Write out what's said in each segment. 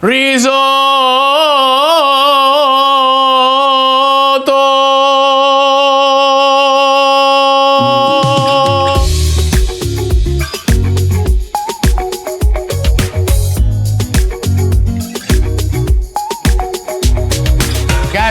Guys,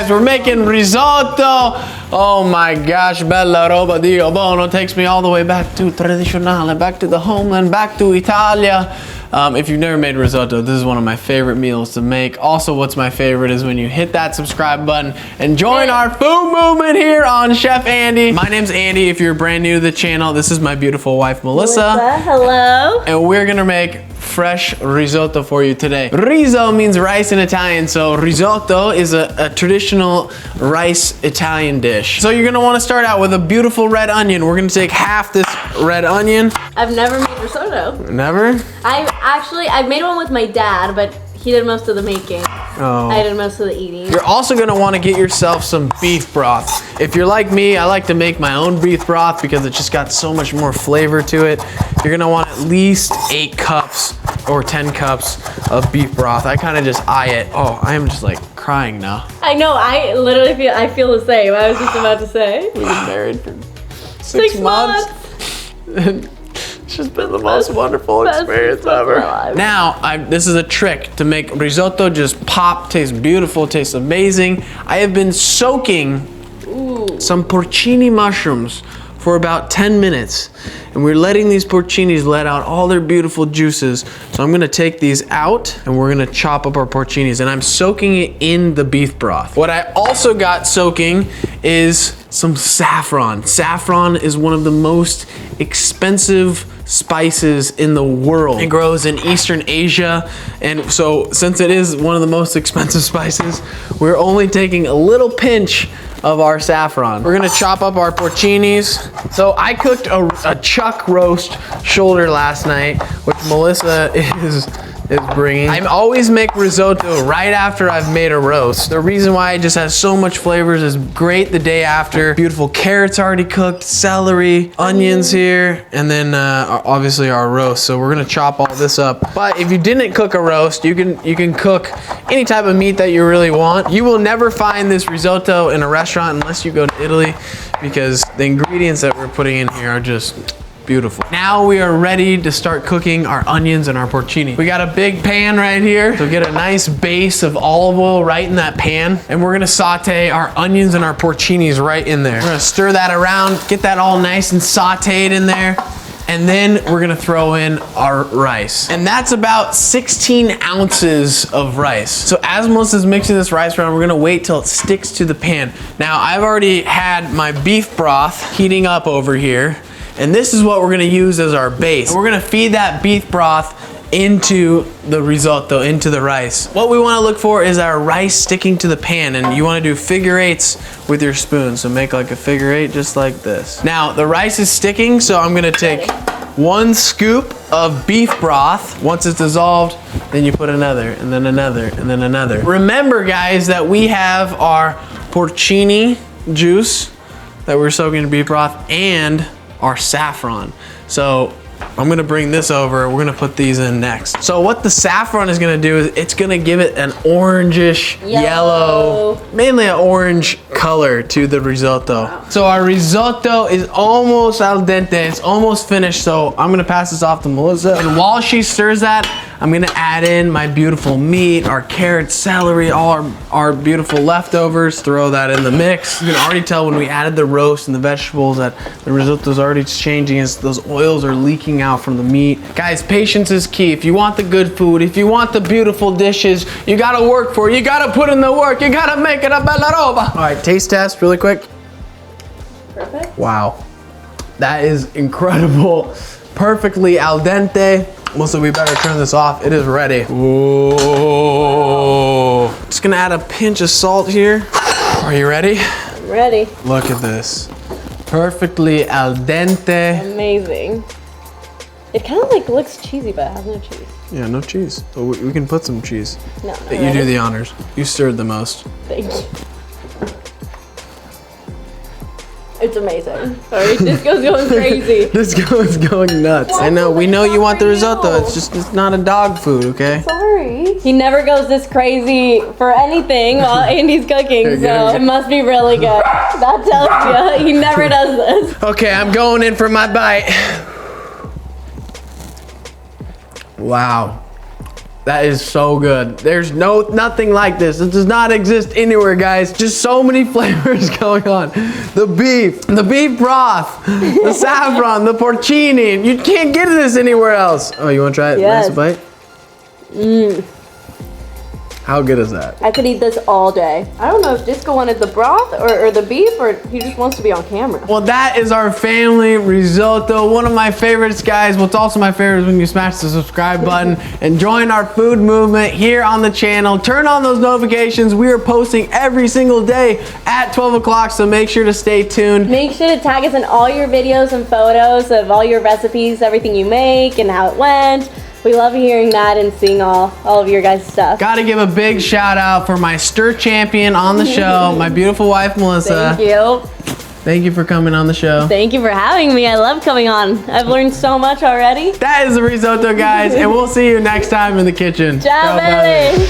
we're making risotto. Oh my gosh, bella roba dio buono. Takes me all the way back to tradizionale, back to the homeland, back to Italia. If you've never made risotto, this is one of my favorite meals to make. Also, what's my favorite is when you hit that subscribe button and join our food movement here on Chef Andy. My name's Andy. If you're brand new to the channel, this is my beautiful wife, Melissa. Hello. And we're gonna make fresh risotto for you today. Riso means rice in Italian, so risotto is a traditional rice Italian dish. So you're gonna wanna start out with a beautiful red onion. We're gonna take half this red onion. I've never made risotto. Never? I've made one with my dad, but he did most of the making. Oh. I did most of the eating. You're also gonna wanna get yourself some beef broth. If you're like me, I like to make my own beef broth because it just got so much more flavor to it. You're gonna want at least 8 cups or 10 cups of beef broth. I kind of just eye it. Oh, I am just like crying now. I know, I literally feel the same. I was just about to say. We've been married for 6 months. It's just been the most wonderful experience ever. Now, this is a trick to make risotto just pop, taste beautiful, taste amazing. I have been soaking some porcini mushrooms for about 10 minutes. And we're letting these porcinis let out all their beautiful juices. So I'm gonna take these out and we're gonna chop up our porcinis, and I'm soaking it in the beef broth. What I also got soaking is some saffron. Saffron is one of the most expensive spices in the world. It grows in Eastern Asia, and so since it is one of the most expensive spices, we're only taking a little pinch of our saffron. We're gonna chop up our porcinis. So I cooked a chuck roast shoulder last night, which Melissa is bringing. I always make risotto right after I've made a roast. The reason why it just has so much flavors is great the day after. Beautiful carrots already cooked, celery, onions here, and then obviously our roast. So we're gonna chop all this up. But if you didn't cook a roast, you can cook any type of meat that you really want. You will never find this risotto in a restaurant unless you go to Italy, because the ingredients that we're putting in here are just beautiful. Now we are ready to start cooking our onions and our porcini. We got a big pan right here, so get a nice base of olive oil right in that pan, and we're gonna saute our onions and our porcinis right in there. We're gonna stir that around, get that all nice and sauteed in there, and then we're gonna throw in our rice. And that's about 16 ounces of rice. So as Melissa's mixing this rice around, we're gonna wait till it sticks to the pan. Now I've already had my beef broth heating up over here, and this is what we're gonna use as our base. And we're gonna feed that beef broth into the risotto, into the rice. What we wanna look for is our rice sticking to the pan, and you wanna do figure eights with your spoon. So make like a figure eight just like this. Now the rice is sticking, so I'm gonna take 1 scoop of beef broth. Once it's dissolved, then you put another, and then another, and then another. Remember guys that we have our porcini juice that we're soaking in beef broth and our saffron. So I'm gonna bring this over. We're gonna put these in next. So what the saffron is gonna do is it's gonna give it an orangish yellow, mainly an orange color to the risotto. Wow. So our risotto is almost al dente. It's almost finished. So I'm gonna pass this off to Melissa. And while she stirs that, I'm gonna add in my beautiful meat, our carrots, celery, all our beautiful leftovers. Throw that in the mix. You can already tell when we added the roast and the vegetables that the risotto's already changing as those oils are leaking out from the meat. Guys, patience is key. If you want the good food, if you want the beautiful dishes, you gotta work for it. You gotta put in the work. You gotta make it a bella roba. All right, taste test really quick. Perfect. Wow, that is incredible. Perfectly al dente. Melissa, we better turn this off. It is ready. Whoa. Just gonna add a pinch of salt here. Are you ready? I'm ready. Look at this. Perfectly al dente. Amazing. It kind of like looks cheesy, but it has no cheese. Yeah, no cheese. But we can put some cheese. No, But you do the honors. You stirred the most. Thank you. It's amazing. Sorry, Disco's going crazy. Disco's going nuts. I know, we know you want the risotto. It's not a dog food, okay? Sorry. He never goes this crazy for anything while Andy's cooking, so it must be really good. That tells you, he never does this. Okay, I'm going in for my bite. Wow. That is so good. There's nothing like this. It does not exist anywhere, guys. Just so many flavors going on. The beef broth, the saffron, the porcini. You can't get this anywhere else. Oh, you want to try it? Yes. Nice bite? Mmm. How good is that? I could eat this all day. I don't know if Disco wanted the broth or the beef, or he just wants to be on camera. Well, that is our family risotto. One of my favorites, guys. What's also my favorite is when you smash the subscribe button and join our food movement here on the channel. Turn on those notifications. We are posting every single day at 12 o'clock, so make sure to stay tuned. Make sure to tag us in all your videos and photos of all your recipes, everything you make and how it went. We love hearing that and seeing all of your guys' stuff. Gotta give a big shout out for my stir champion on the show, my beautiful wife, Melissa. Thank you. Thank you for coming on the show. Thank you for having me. I love coming on. I've learned so much already. That is the risotto, guys, and we'll see you next time in the kitchen. Ciao, belly.